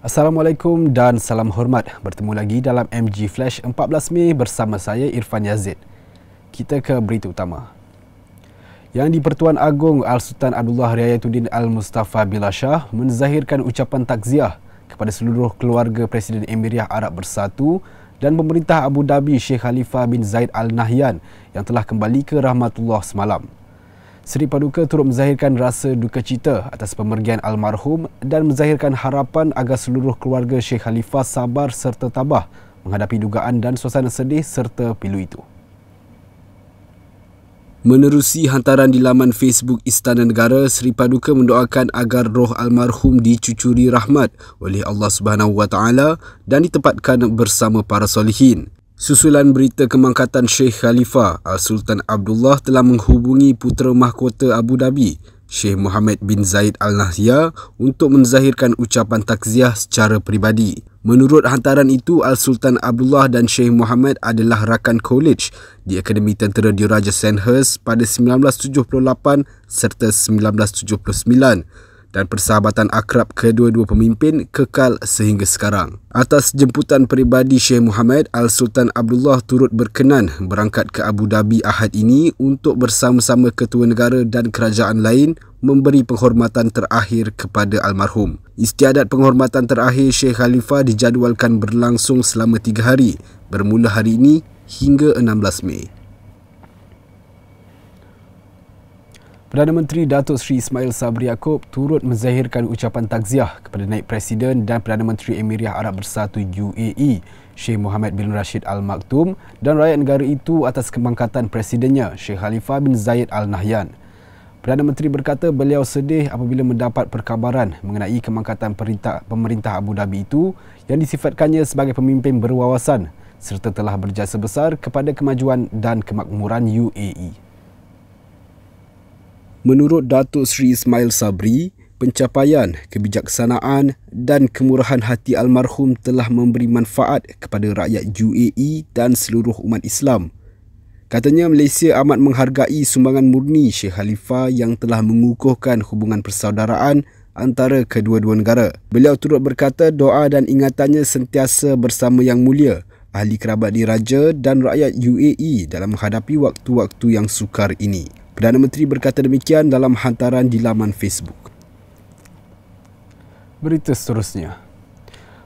Assalamualaikum dan salam hormat. Bertemu lagi dalam MG Flash 14 Mei bersama saya Irfan Yazid. Kita ke berita utama. Yang di-Pertuan Agong Al-Sultan Abdullah Riayatuddin Al-Mustafa Billah Shah menzahirkan ucapan takziah kepada seluruh keluarga Presiden Emiriah Arab Bersatu dan pemerintah Abu Dhabi Sheikh Khalifah bin Zayed Al Nahyan yang telah kembali ke rahmatullah semalam. Seri Paduka turut menzahirkan rasa duka cita atas pemergian almarhum dan menzahirkan harapan agar seluruh keluarga Sheikh Khalifah sabar serta tabah menghadapi dugaan dan suasana sedih serta pilu itu. Menerusi hantaran di laman Facebook Istana Negara, Seri Paduka mendoakan agar roh almarhum dicucuri rahmat oleh Allah Subhanahu Wa Taala dan ditempatkan bersama para solihin. Susulan berita kemangkatan Sheikh Khalifah, Al-Sultan Abdullah telah menghubungi putera mahkota Abu Dhabi, Sheikh Mohammed bin Zayed Al Nahyan untuk menzahirkan ucapan takziah secara peribadi. Menurut hantaran itu, Al-Sultan Abdullah dan Sheikh Mohammed adalah rakan college di Akademi Tentera Diraja Sandhurst pada 1978 serta 1979. Dan persahabatan akrab kedua-dua pemimpin kekal sehingga sekarang. Atas jemputan peribadi Sheikh Mohammed, Al-Sultan Abdullah turut berkenan berangkat ke Abu Dhabi Ahad ini untuk bersama-sama ketua negara dan kerajaan lain memberi penghormatan terakhir kepada almarhum. Istiadat penghormatan terakhir Sheikh Khalifah dijadualkan berlangsung selama 3 hari, bermula hari ini hingga 16 Mei. Perdana Menteri Datuk Seri Ismail Sabri Yaakob turut menzahirkan ucapan takziah kepada Naib Presiden dan Perdana Menteri Emiriah Arab Bersatu UAE, Sheikh Mohammed bin Rashid Al Maktoum dan rakyat negara itu atas kemangkatan presidennya, Sheikh Khalifah bin Zayed Al Nahyan. Perdana Menteri berkata beliau sedih apabila mendapat perkabaran mengenai kemangkatan pemerintah Abu Dhabi itu yang disifatkannya sebagai pemimpin berwawasan serta telah berjasa besar kepada kemajuan dan kemakmuran UAE. Menurut Datuk Seri Ismail Sabri, pencapaian, kebijaksanaan dan kemurahan hati almarhum telah memberi manfaat kepada rakyat UAE dan seluruh umat Islam. Katanya Malaysia amat menghargai sumbangan murni Sheikh Khalifah yang telah mengukuhkan hubungan persaudaraan antara kedua-dua negara. Beliau turut berkata doa dan ingatannya sentiasa bersama Yang Mulia, ahli kerabat diraja dan rakyat UAE dalam menghadapi waktu-waktu yang sukar ini. Perdana Menteri berkata demikian dalam hantaran di laman Facebook. Berita seterusnya.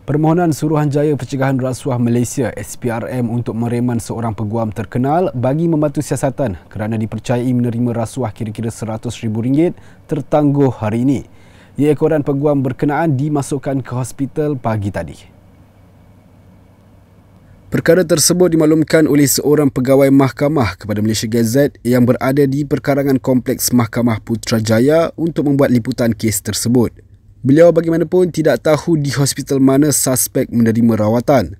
Permohonan Suruhanjaya Pencegahan Rasuah Malaysia SPRM untuk mereman seorang peguam terkenal bagi membantu siasatan kerana dipercayai menerima rasuah kira-kira RM100,000 tertangguh hari ini. Ekoran peguam berkenaan dimasukkan ke hospital pagi tadi. Perkara tersebut dimaklumkan oleh seorang pegawai mahkamah kepada Malaysia Gazette yang berada di perkarangan Kompleks Mahkamah Putrajaya untuk membuat liputan kes tersebut. Beliau bagaimanapun tidak tahu di hospital mana suspek menerima rawatan.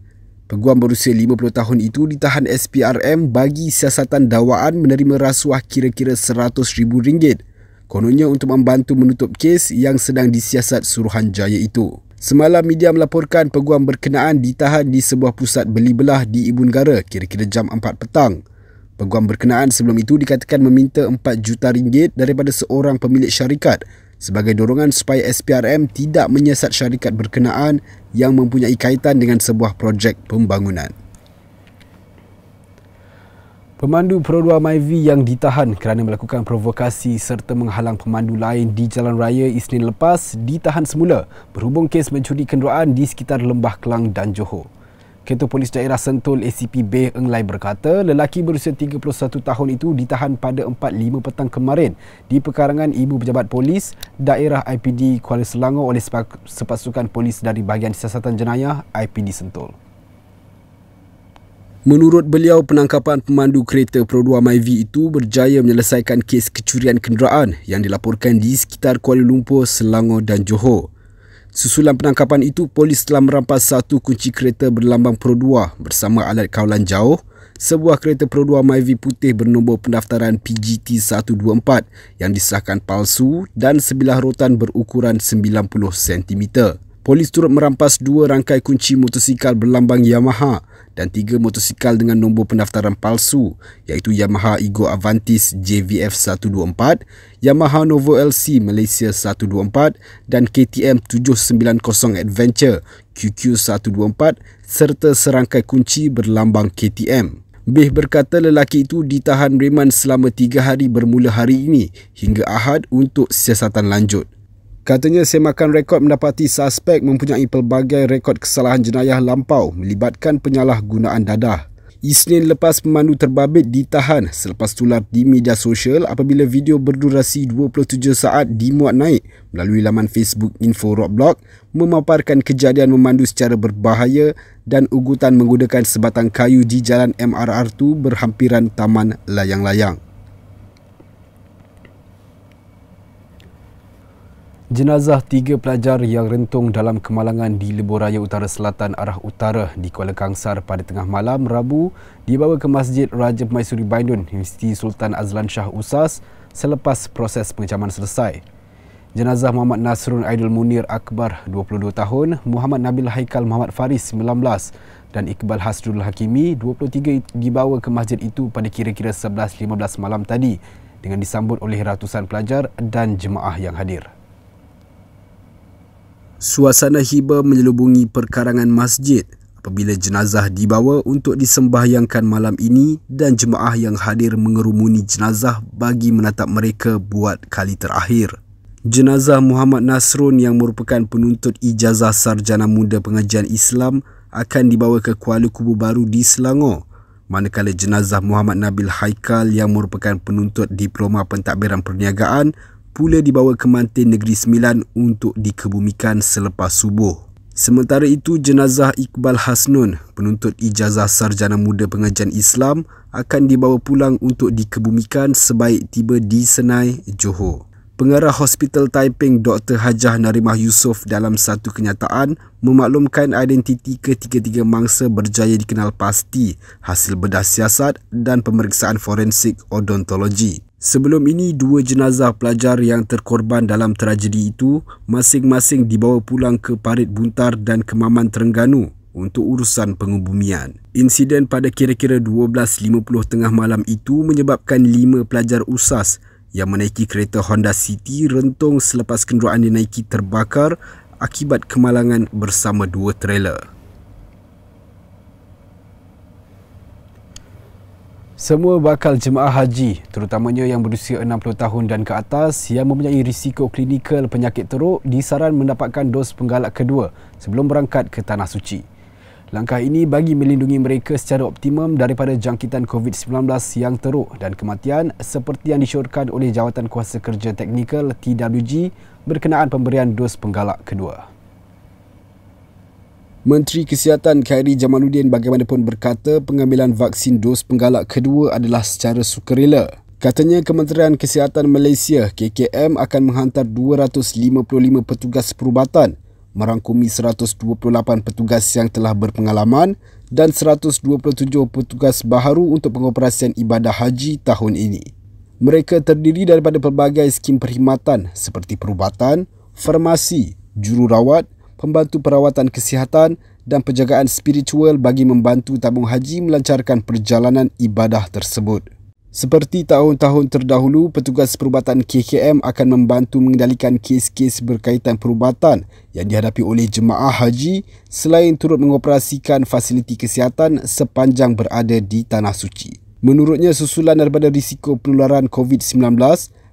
Peguam berusia 50 tahun itu ditahan SPRM bagi siasatan dakwaan menerima rasuah kira-kira RM100,000. Kononnya untuk membantu menutup kes yang sedang disiasat Suruhanjaya itu. Semalam media melaporkan peguam berkenaan ditahan di sebuah pusat beli belah di Ibu Negara kira-kira jam 4 petang. Peguam berkenaan sebelum itu dikatakan meminta RM4 juta daripada seorang pemilik syarikat sebagai dorongan supaya SPRM tidak menyiasat syarikat berkenaan yang mempunyai kaitan dengan sebuah projek pembangunan. Pemandu Perodua Myvi yang ditahan kerana melakukan provokasi serta menghalang pemandu lain di jalan raya Isnin lepas ditahan semula berhubung kes mencuri kenderaan di sekitar Lembah Kelang dan Johor. Ketua Polis Daerah Sentul ACP Beh Eng Lai berkata lelaki berusia 31 tahun itu ditahan pada 4.5 petang kemarin di perkarangan Ibu Pejabat Polis Daerah IPD Kuala Selangor oleh sepasukan polis dari bahagian siasatan jenayah IPD Sentul. Menurut beliau, penangkapan pemandu kereta Perodua Myvi itu berjaya menyelesaikan kes kecurian kenderaan yang dilaporkan di sekitar Kuala Lumpur, Selangor dan Johor. Susulan penangkapan itu, polis telah merampas satu kunci kereta berlambang Perodua bersama alat kawalan jauh, sebuah kereta Perodua Myvi putih bernombor pendaftaran PGT 124 yang disahkan palsu dan sebilah rotan berukuran 90 cm. Polis turut merampas 2 rangkai kunci motosikal berlambang Yamaha dan 3 motosikal dengan nombor pendaftaran palsu iaitu Yamaha Ego Avantis JVF 124, Yamaha Novo LC Malaysia 124 dan KTM 790 Adventure QQ 124 serta serangkai kunci berlambang KTM. Bih berkata lelaki itu ditahan reman selama 3 hari bermula hari ini hingga Ahad untuk siasatan lanjut. Katanya semakan rekod mendapati suspek mempunyai pelbagai rekod kesalahan jenayah lampau melibatkan penyalahgunaan dadah. Isnin lepas pemandu terbabit ditahan selepas tular di media sosial apabila video berdurasi 27 saat dimuat naik melalui laman Facebook Info Roadblock memaparkan kejadian memandu secara berbahaya dan ugutan menggunakan sebatang kayu di jalan MRR2 berhampiran Taman Layang-Layang. Jenazah 3 pelajar yang rentung dalam kemalangan di Lebuhraya Utara Selatan arah utara di Kuala Kangsar pada tengah malam Rabu dibawa ke Masjid Raja Permaisuri Baidun Universiti Sultan Azlan Shah USAS selepas proses pengecaman selesai. Jenazah Muhammad Nasrun Aidil Munir Akbar 22 tahun, Muhammad Nabil Haikal Muhammad Faris 19 dan Iqbal Hasrul Hakimi 23 dibawa ke masjid itu pada kira-kira 11.15 malam tadi dengan disambut oleh ratusan pelajar dan jemaah yang hadir. Suasana hiba menyelubungi perkarangan masjid apabila jenazah dibawa untuk disembahyangkan malam ini dan jemaah yang hadir mengerumuni jenazah bagi menatap mereka buat kali terakhir. Jenazah Muhammad Nasrun yang merupakan penuntut ijazah sarjana muda pengajian Islam akan dibawa ke Kuala Kubu Baru di Selangor, manakala jenazah Muhammad Nabil Haikal yang merupakan penuntut diploma pentadbiran perniagaan pula dibawa ke Mantin Negeri Sembilan untuk dikebumikan selepas subuh. Sementara itu, jenazah Iqbal Hasnun, penuntut ijazah sarjana muda pengajian Islam, akan dibawa pulang untuk dikebumikan sebaik tiba di Senai, Johor. Pengarah Hospital Taiping Dr. Hajah Narimah Yusof dalam satu kenyataan memaklumkan identiti ketiga-tiga mangsa berjaya dikenal pasti hasil bedah siasat dan pemeriksaan forensik odontologi. Sebelum ini, 2 jenazah pelajar yang terkorban dalam tragedi itu masing-masing dibawa pulang ke Parit Buntar dan Kemaman Terengganu untuk urusan pengubumian. Insiden pada kira-kira 12.50 tengah malam itu menyebabkan 5 pelajar USAS yang menaiki kereta Honda City rentung selepas kenderaan dinaiki terbakar akibat kemalangan bersama 2 trailer. Semua bakal jemaah haji, terutamanya yang berusia 60 tahun dan ke atas yang mempunyai risiko klinikal penyakit teruk disaran mendapatkan dos penggalak kedua sebelum berangkat ke Tanah Suci. Langkah ini bagi melindungi mereka secara optimum daripada jangkitan COVID-19 yang teruk dan kematian seperti yang disyorkan oleh Jawatan Kuasa Kerja Teknikal TWG berkenaan pemberian dos penggalak kedua. Menteri Kesihatan Khairi Jamaluddin bagaimanapun berkata pengambilan vaksin dos penggalak kedua adalah secara sukarela. Katanya Kementerian Kesihatan Malaysia KKM akan menghantar 255 petugas perubatan merangkumi 128 petugas yang telah berpengalaman dan 127 petugas baharu untuk pengoperasian ibadah haji tahun ini. Mereka terdiri daripada pelbagai skim perkhidmatan seperti perubatan, farmasi, jururawat, pembantu perawatan kesihatan dan penjagaan spiritual bagi membantu tabung haji melancarkan perjalanan ibadah tersebut. Seperti tahun-tahun terdahulu, petugas perubatan KKM akan membantu mengendalikan kes-kes berkaitan perubatan yang dihadapi oleh jemaah haji selain turut mengoperasikan fasiliti kesihatan sepanjang berada di Tanah Suci. Menurutnya, susulan daripada risiko penularan COVID-19,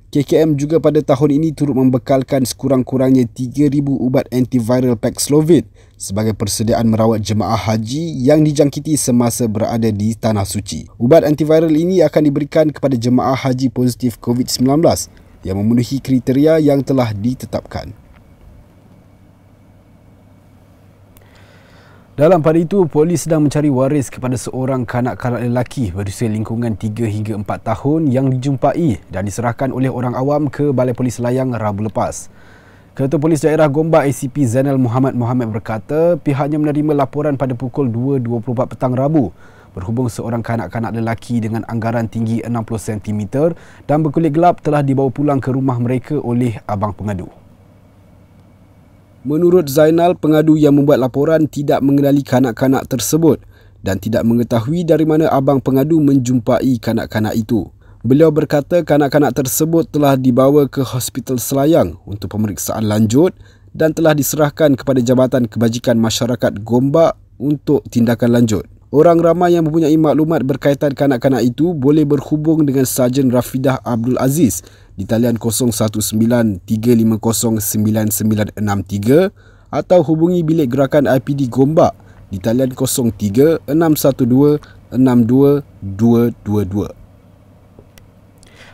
KKM juga pada tahun ini turut membekalkan sekurang-kurangnya 3,000 ubat antiviral Paxlovid sebagai persediaan merawat jemaah haji yang dijangkiti semasa berada di Tanah Suci. Ubat antiviral ini akan diberikan kepada jemaah haji positif COVID-19 yang memenuhi kriteria yang telah ditetapkan. Dalam pada itu, polis sedang mencari waris kepada seorang kanak-kanak lelaki berusia lingkungan 3 hingga 4 tahun yang dijumpai dan diserahkan oleh orang awam ke Balai Polis Layang Rabu lepas. Ketua Polis Daerah Gombak ACP Zainal Muhammad berkata pihaknya menerima laporan pada pukul 2.24 petang Rabu berhubung seorang kanak-kanak lelaki dengan anggaran tinggi 60 cm dan berkulit gelap telah dibawa pulang ke rumah mereka oleh abang pengadu. Menurut Zainal, pengadu yang membuat laporan tidak mengenali kanak-kanak tersebut dan tidak mengetahui dari mana abang pengadu menjumpai kanak-kanak itu. Beliau berkata kanak-kanak tersebut telah dibawa ke Hospital Selayang untuk pemeriksaan lanjut dan telah diserahkan kepada Jabatan Kebajikan Masyarakat Gombak untuk tindakan lanjut. Orang ramai yang mempunyai maklumat berkaitan kanak-kanak itu boleh berhubung dengan Sarjan Rafidah Abdul Aziz di talian 0193509963 atau hubungi Bilik Gerakan IPD Gombak di talian 03-612-62222.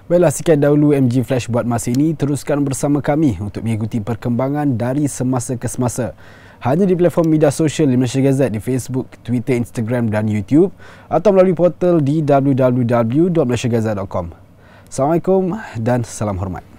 Baiklah, sekian dahulu MG Flash buat masa ini. Teruskan bersama kami untuk mengikuti perkembangan dari semasa ke semasa. Hanya di platform media sosial di Malaysia Gazette di Facebook, Twitter, Instagram dan YouTube atau melalui portal di www.malaysiagazette.com. Assalamualaikum dan salam hormat.